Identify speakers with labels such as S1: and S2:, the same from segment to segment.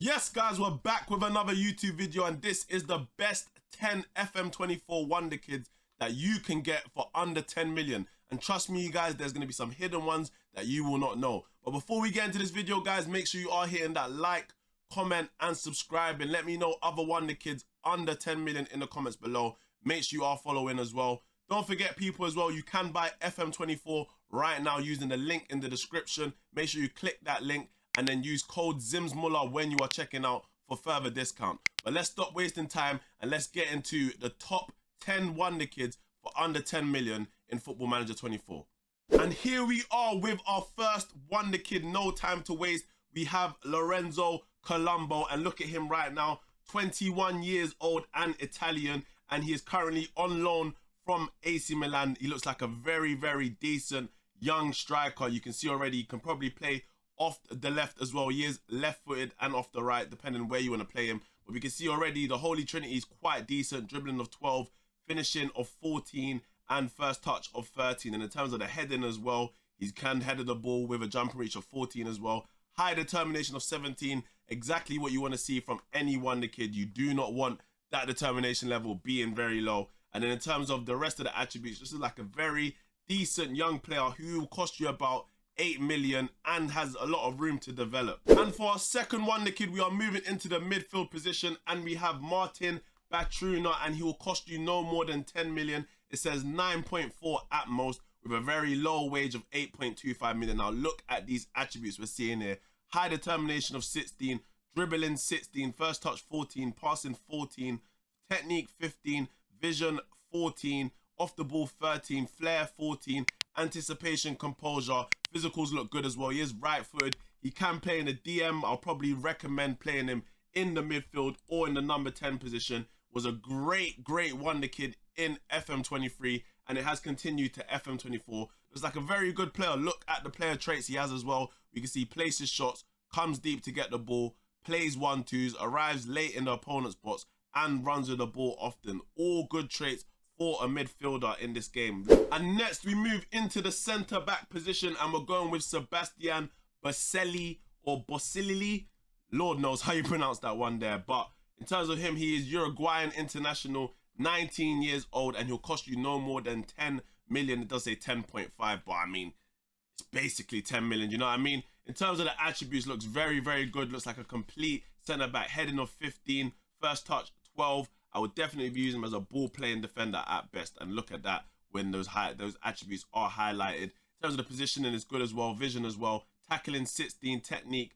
S1: Yes, guys, we're back with another YouTube video, and this is the best 10 FM24 Wonderkids that you can get for under 10 million. And trust me, you guys, there's going to be some hidden ones that you will not know. But before we get into this video, guys, make sure you are hitting that like, comment, and subscribe, and let me know other Wonderkids under 10 million in the comments below. Make sure you are following as well. Don't forget, people, as well, you can buy FM24 right now using the link in the description. Make sure you click that link and then use code ZIMSMULLER when you are checking out for further discount. But let's stop wasting time and let's get into the top 10 Wonderkids for under 10 million in Football Manager 24. And here we are with our first Wonderkid, no time to waste. We have Lorenzo Colombo, and look at him right now, 21 years old and Italian, and he is currently on loan from AC Milan. He looks like a very, very decent young striker. You can see already he can probably play off the left as well. He is left-footed and off the right, depending where you want to play him. But we can see already the Holy Trinity is quite decent. Dribbling of 12, finishing of 14, and first touch of 13. And in terms of the heading as well, he can head the ball with a jumping reach of 14 as well. High determination of 17, exactly what you want to see from any Wonderkid. You do not want that determination level being very low. And then in terms of the rest of the attributes, this is like a very decent young player who will cost you about 8 million and has a lot of room to develop. And for our second Wonderkid, we are moving into the midfield position, and we have Martin Batruna, and he will cost you no more than 10 million. It says 9.4 at most, with a very low wage of 8.25 million. Now look at these attributes we're seeing here. High determination of 16, dribbling 16, first touch 14, passing 14, technique 15, vision 14, off the ball 13, flair 14, anticipation, composure, physicals look good as well. He is right-footed. He can play in the DM. I'll probably recommend playing him in the midfield or in the number 10 position. Was a great Wonderkid in FM23, and it has continued to FM24. Looks like a very good player. Look at the player traits he has as well. You can see places shots, comes deep to get the ball, plays 1-2s, arrives late in the opponent's box, and runs with the ball often. All good traits for a midfielder in this game. And next we move into the centre back position, and we're going with Sebastian Boselli or Bosilili. Lord knows how you pronounce that one there. But in terms of him, he is Uruguayan international, 19 years old, and he'll cost you no more than 10 million. It does say 10.5, but I mean, it's basically 10 million, you know what I mean? In terms of the attributes, looks very, very good. Looks like a complete centre back, heading of 15, first touch 12. I would definitely use him as a ball playing defender at best, and look at that when those attributes are highlighted. In terms of the positioning, is good as well, vision as well, tackling 16, technique,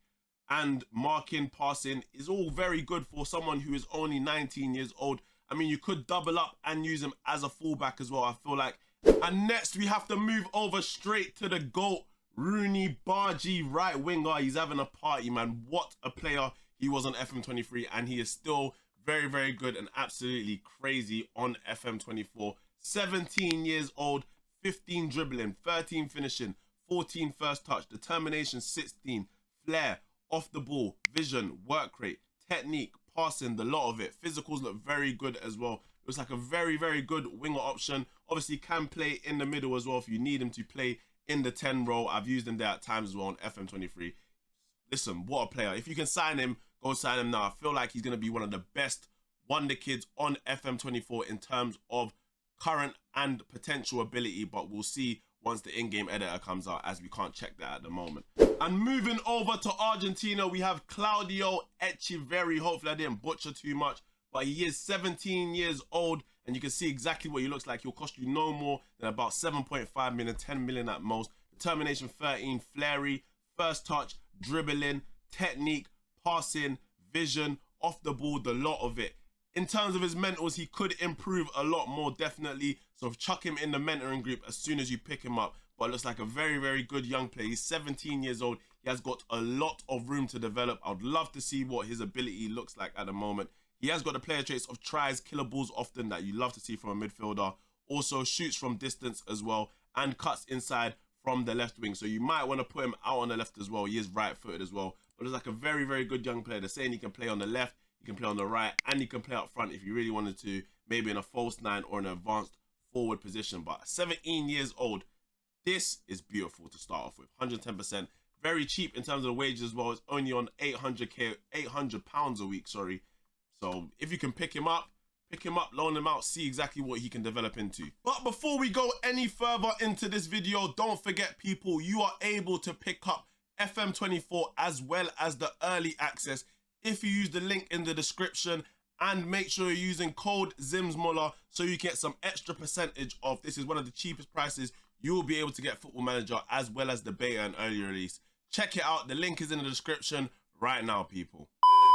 S1: and marking, passing is all very good for someone who is only 19 years old. I mean, you could double up and use him as a fullback as well, I feel like. And next we have to move over straight to the GOAT, Rooney Bargy, right winger. He's having a party, man. What a player he was on FM23, and he is still very, very good and absolutely crazy on FM24. 17 years old, 15 dribbling, 13 finishing, 14 first touch, determination 16, flair, off the ball, vision, work rate, technique, passing, the lot of it. Physicals look very good as well. Looks like a very, very good winger option. Obviously can play in the middle as well if you need him to play in the 10 role. I've used him there at times as well on FM23. Listen, what a player. If you can sign him, go sign him now. I feel like he's going to be one of the best Wonderkids on FM24 in terms of current and potential ability, but we'll see once the in-game editor comes out, as we can't check that at the moment. And moving over to Argentina, we have Claudio Echeverri. Hopefully I didn't butcher too much, but he is 17 years old, and you can see exactly what he looks like. He'll cost you no more than about 7.5 million, 10 million at most. Determination 13, flary, first touch, dribbling, technique, passing, vision, off the ball, the lot of it. In terms of his mentals, he could improve a lot more, definitely. So chuck him in the mentoring group as soon as you pick him up. But looks like a very, very good young player. He's 17 years old. He has got a lot of room to develop. I would love to see what his ability looks like at the moment. He has got the player traits of tries, killer balls often that you love to see from a midfielder. Also shoots from distance as well, and cuts inside from the left wing. So you might want to put him out on the left as well. He is right-footed as well. But looks like a very, very good young player. They're saying he can play on the left, he can play on the right, and he can play up front if you really wanted to, maybe in a false nine or an advanced forward position. But 17 years old, this is beautiful to start off with. 110%. very cheap in terms of the wages as well. It's only on £800 a week, sorry. So if you can pick him up, loan him out, see exactly what he can develop into. But before we go any further into this video, don't forget, people, you are able to pick up FM24 as well as the early access if you use the link in the description, and make sure you're using code ZIMSMULLER so you get some extra percentage off. This is one of the cheapest prices you will be able to get Football Manager as well as the beta and early release. Check it out, the link is in the description right now, people.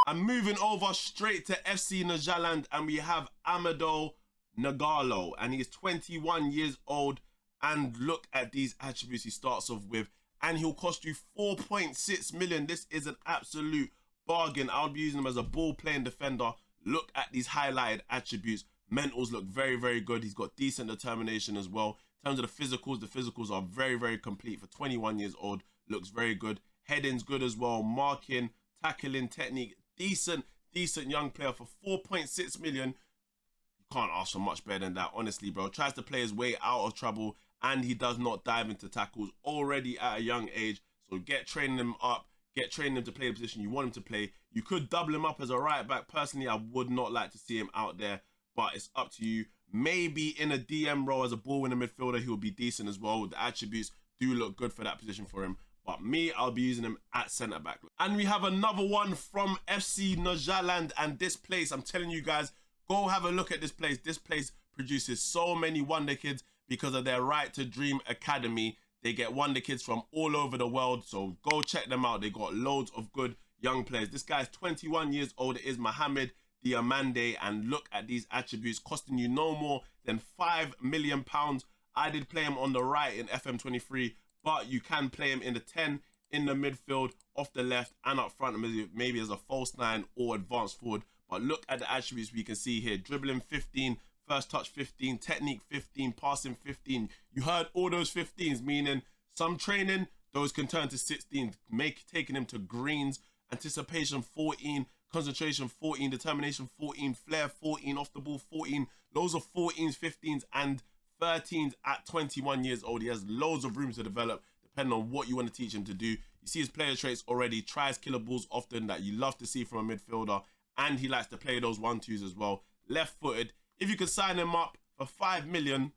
S1: I'm moving over straight to FC Najaland, and we have Amado Nagalo, and he's 21 years old, and look at these attributes he starts off with, and he'll cost you 4.6 million. This is an absolute bargain. I'll be using him as a ball playing defender. Look at these highlighted attributes. Mentals look very, very good. He's got decent determination as well. In terms of the physicals are very, very complete for 21 years old. Looks very good. Heading's good as well. Marking, tackling, technique, decent young player for 4.6 million. You can't ask for much better than that, honestly, bro. Tries to play his way out of trouble, and he does not dive into tackles already at a young age. So get training him up. Get training him to play the position you want him to play. You could double him up as a right back. Personally, I would not like to see him out there, but it's up to you. Maybe in a DM role as a ball winner midfielder, he will be decent as well. The attributes do look good for that position for him. But me, I'll be using him at centre back. And we have another one from FC Najaland, and this place, I'm telling you guys, go have a look at this place. This place produces so many Wonderkids because of their Right to Dream Academy. They get Wonderkids from all over the world, so go check them out. They got loads of good young players. This guy's 21 years old. It is Mohamed Diamande, and look at these attributes, costing you no more than £5 million. I did play him on the right in FM23, but you can play him in the 10, in the midfield, off the left, and up front, maybe as a false 9 or advanced forward. But look at the attributes we can see here. Dribbling 15, first touch 15, technique 15, passing 15. You heard all those 15s, meaning some training, those can turn to 16, taking him to greens. Anticipation 14, concentration 14, determination 14, flair 14, off the ball 14, loads of 14s, 15s, and 13s at 21 years old. He has loads of room to develop depending on what you want to teach him to do. You see his player traits already. Tries killer balls often that you love to see from a midfielder, and he likes to play those 1-2s as well. Left-footed. If you could sign him up for 5 million,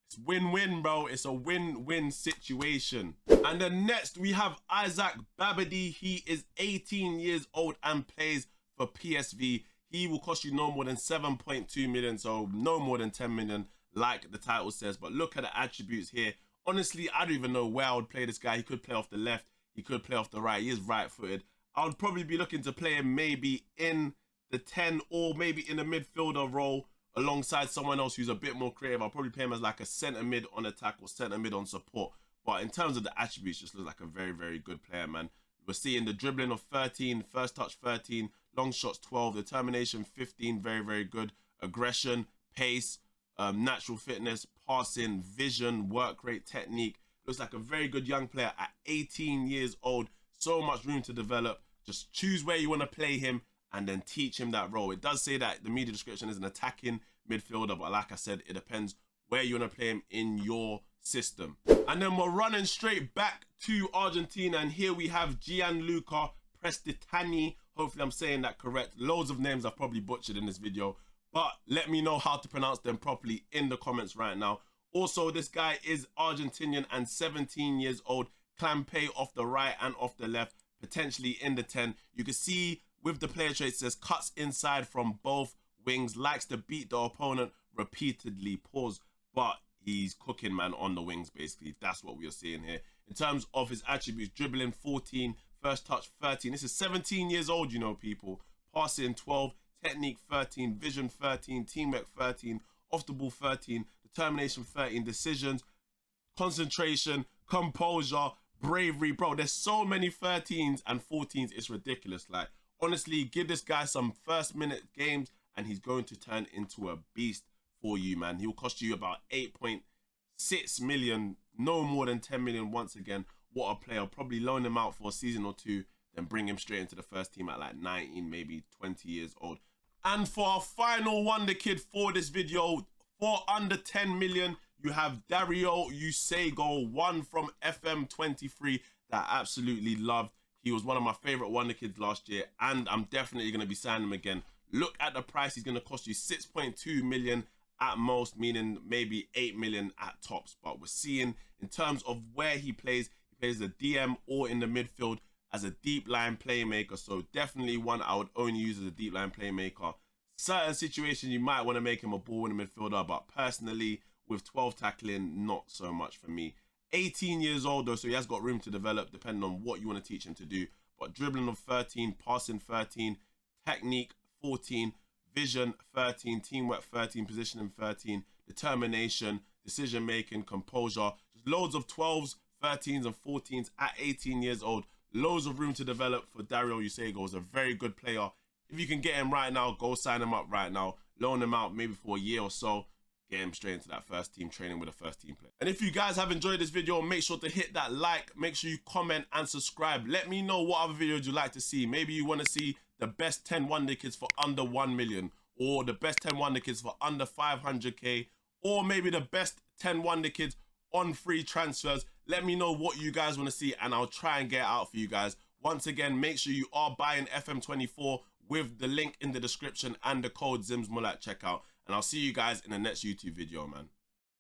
S1: it's win-win, bro. It's a win-win situation. And then next we have Isaac Babadi. He is 18 years old and plays for PSV. He will cost you no more than 7.2 million, so no more than 10 million like the title says. But look at the attributes here. Honestly, I don't even know where I would play this guy. He could play off the left. He could play off the right. He is right-footed. I would probably be looking to play him maybe in the 10 or maybe in a midfielder role alongside someone else who's a bit more creative. I'll probably play him as like a centre mid on attack or centre mid on support. But in terms of the attributes, just looks like a very, very good player, man. We're seeing the dribbling of 13, first touch 13, long shots 12, determination 15, very, very good. Aggression, pace, natural fitness, passing, vision, work rate, technique. Looks like a very good young player at 18 years old. So much room to develop. Just choose where you want to play him and then teach him that role. It does say that the media description is an attacking midfielder, but like I said, it depends where you want to play him in your system. And then we're running straight back to Argentina, and here we have Gianluca Prestitani. Hopefully I'm saying that correct. Loads of names I've probably butchered in this video, but let me know how to pronounce them properly in the comments right now. Also, this guy is Argentinian and 17 years old. Clampe off the right and off the left, potentially in the 10. You can see with the player traits, it says cuts inside from both wings, likes to beat the opponent repeatedly, pause, but he's cooking, man, on the wings, basically. That's what we are seeing here. In terms of his attributes, dribbling 14, first touch 13. This is 17 years old, you know, people. Passing 12, technique 13, vision 13, teamwork 13, off the ball 13, determination 13, decisions, concentration, composure, bravery. Bro, there's so many 13s and 14s, it's ridiculous. Like, honestly, give this guy some first minute games and he's going to turn into a beast for you, man. He'll cost you about 8.6 million, no more than 10 million once again. What a player. Probably loan him out for a season or two, then bring him straight into the first team at like 19, maybe 20 years old. And for our final Wonderkid for this video, for under 10 million, you have Dario Usego, one from FM23. that I absolutely loved. He was one of my favorite Wonderkids last year, and I'm definitely going to be signing him again. Look at the price. He's going to cost you 6.2 million at most, meaning maybe 8 million at tops. But we're seeing in terms of where he plays a DM or in the midfield as a deep line playmaker. So definitely one I would only use as a deep line playmaker. Certain situations you might want to make him a ball winning midfielder, but personally with 12 tackling, not so much for me. 18 years old though, so he has got room to develop depending on what you want to teach him to do. But dribbling of 13, passing 13, technique 14, vision 13, teamwork 13, positioning 13, determination, decision making, composure. Just loads of 12s, 13s and 14s at 18 years old. Loads of room to develop for Dario Usego. Is a very good player. If you can get him right now, go sign him up right now. Loan him out maybe for a year or so. Get him straight into that first team training with a first team player. And if you guys have enjoyed this video, make sure to hit that like. Make sure you comment and subscribe. Let me know what other videos you'd like to see. Maybe you want to see the best 10 Wonderkids for under 1 million. Or the best 10 Wonderkids for under 500k. Or maybe the best 10 Wonderkids on free transfers. Let me know what you guys want to see and I'll try and get it out for you guys. Once again, make sure you are buying FM24 with the link in the description and the code ZimsMull at checkout. And I'll see you guys in the next YouTube video, man.